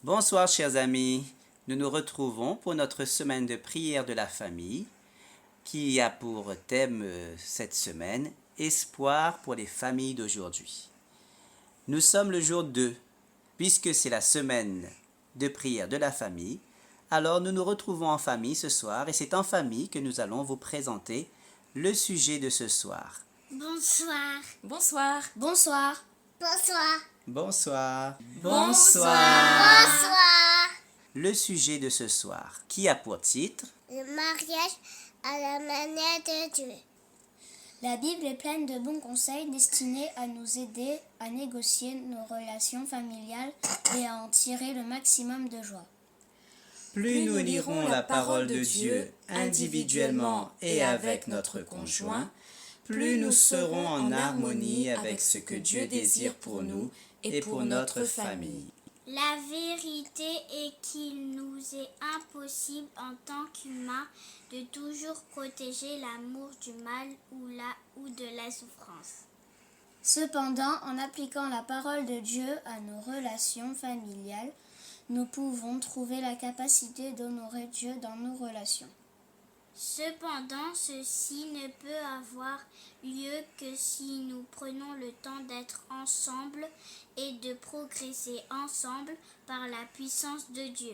Bonsoir chers amis, nous nous retrouvons pour notre semaine de prière de la famille qui a pour thème cette semaine Espoir pour les familles d'aujourd'hui. Nous sommes le jour 2, puisque c'est la semaine de prière de la famille, alors nous nous retrouvons en famille ce soir et c'est en famille que nous allons vous présenter le sujet de ce soir. Bonsoir. Bonsoir. Bonsoir. Bonsoir. Bonsoir. Bonsoir. Le sujet de ce soir, qui a pour titre Le mariage à la manière de Dieu. La Bible est pleine de bons conseils destinés à nous aider à négocier nos relations familiales et à en tirer le maximum de joie. Plus nous lirons la parole de Dieu individuellement et avec notre conjoint, plus nous serons en harmonie avec ce que Dieu désire pour nous et pour notre famille. La vérité est qu'il nous est impossible en tant qu'humains de toujours protéger l'amour du mal ou de la souffrance. Cependant, en appliquant la parole de Dieu à nos relations familiales, nous pouvons trouver la capacité d'honorer Dieu dans nos relations. Cependant, ceci ne peut avoir lieu que si nous prenons le temps d'être ensemble et de progresser ensemble par la puissance de Dieu.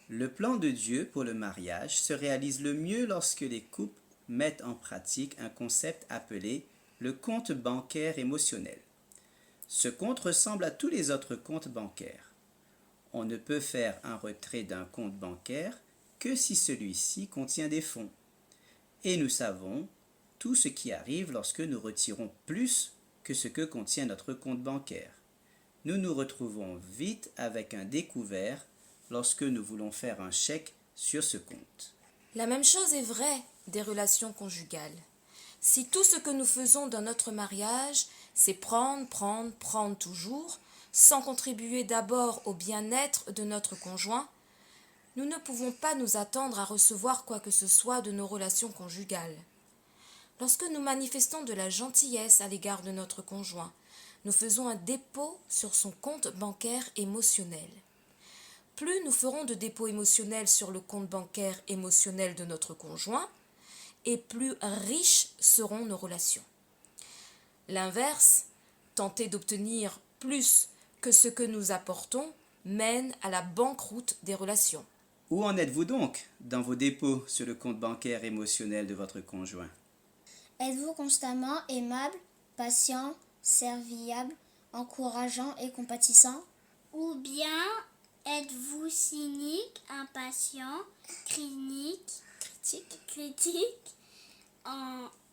Le plan de Dieu pour le mariage se réalise le mieux lorsque les couples mettent en pratique un concept appelé le compte bancaire émotionnel. Ce compte ressemble à tous les autres comptes bancaires. On ne peut faire un retrait d'un compte bancaire que si celui-ci contient des fonds. Et nous savons tout ce qui arrive lorsque nous retirons plus que ce que contient notre compte bancaire. Nous nous retrouvons vite avec un découvert lorsque nous voulons faire un chèque sur ce compte. La même chose est vraie des relations conjugales. Si tout ce que nous faisons dans notre mariage, c'est prendre toujours, sans contribuer d'abord au bien-être de notre conjoint, nous ne pouvons pas nous attendre à recevoir quoi que ce soit de nos relations conjugales. Lorsque nous manifestons de la gentillesse à l'égard de notre conjoint, nous faisons un dépôt sur son compte bancaire émotionnel. Plus nous ferons de dépôts émotionnels sur le compte bancaire émotionnel de notre conjoint, et plus riches seront nos relations. L'inverse, tenter d'obtenir plus que ce que nous apportons, mène à la banqueroute des relations. Où en êtes-vous donc dans vos dépôts sur le compte bancaire émotionnel de votre conjoint? Êtes-vous constamment aimable, patient, serviable, encourageant et compatissant? Ou bien êtes-vous cynique, impatient, critique,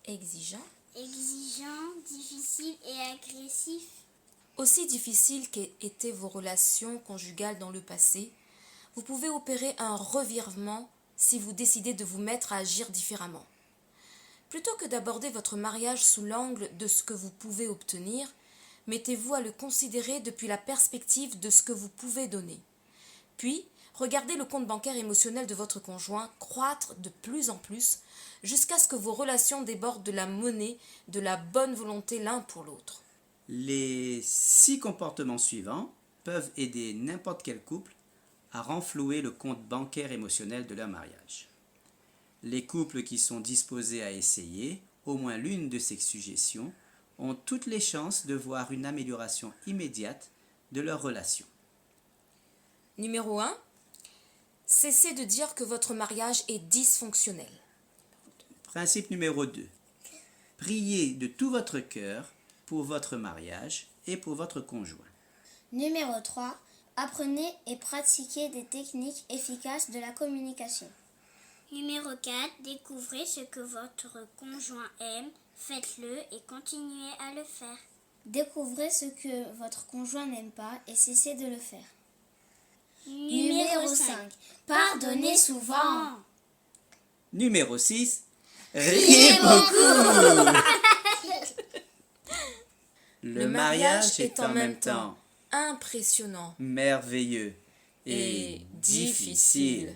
exigeant, difficile et agressif? Aussi difficiles qu'aient été vos relations conjugales dans le passé, vous pouvez opérer un revirement si vous décidez de vous mettre à agir différemment. Plutôt que d'aborder votre mariage sous l'angle de ce que vous pouvez obtenir, mettez-vous à le considérer depuis la perspective de ce que vous pouvez donner. Puis, regardez le compte bancaire émotionnel de votre conjoint croître de plus en plus jusqu'à ce que vos relations débordent de la monnaie, de la bonne volonté l'un pour l'autre. Les 6 comportements suivants peuvent aider n'importe quel couple à renflouer le compte bancaire émotionnel de leur mariage. Les couples qui sont disposés à essayer au moins l'une de ces suggestions ont toutes les chances de voir une amélioration immédiate de leur relation. Numéro 1. Cessez de dire que votre mariage est dysfonctionnel. Principe numéro 2. Priez de tout votre cœur pour votre mariage et pour votre conjoint. Numéro 3. Apprenez et pratiquez des techniques efficaces de la communication. Numéro 4. Découvrez ce que votre conjoint aime, faites-le et continuez à le faire. Découvrez ce que votre conjoint n'aime pas et cessez de le faire. Numéro 5. Pardonnez souvent. Numéro 6. Riez beaucoup. Le mariage est en même temps impressionnant merveilleux et difficile.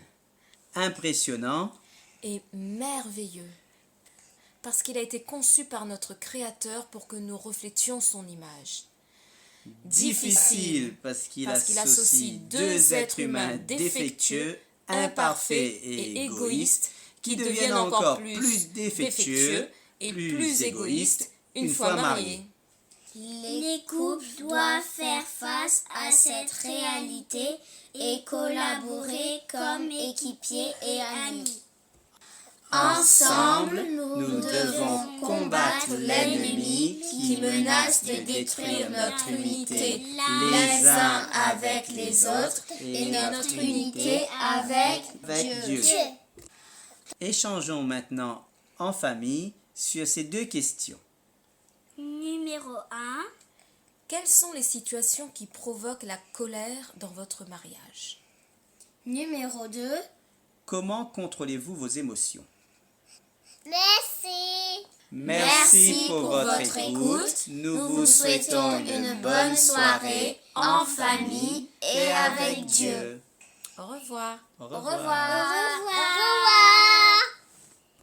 Impressionnant et merveilleux, parce qu'il a été conçu par notre Créateur pour que nous reflétions son image. difficile parce qu'il associe deux êtres humains défectueux, imparfaits et égoïstes qui deviennent encore plus défectueux et plus égoïstes une fois mariés. Les couples doivent faire face à cette réalité et collaborer comme équipiers et amis. Ensemble, nous devons combattre l'ennemi qui menace de détruire notre unité les uns avec les autres et notre unité avec Dieu. Échangeons maintenant en famille sur ces deux questions. Numéro 1. Quelles sont les situations qui provoquent la colère dans votre mariage? Numéro 2. Comment contrôlez-vous vos émotions? Merci. Merci pour votre écoute. Nous vous souhaitons une bonne soirée en famille et avec Dieu. Au revoir. Au Au revoir. Au revoir.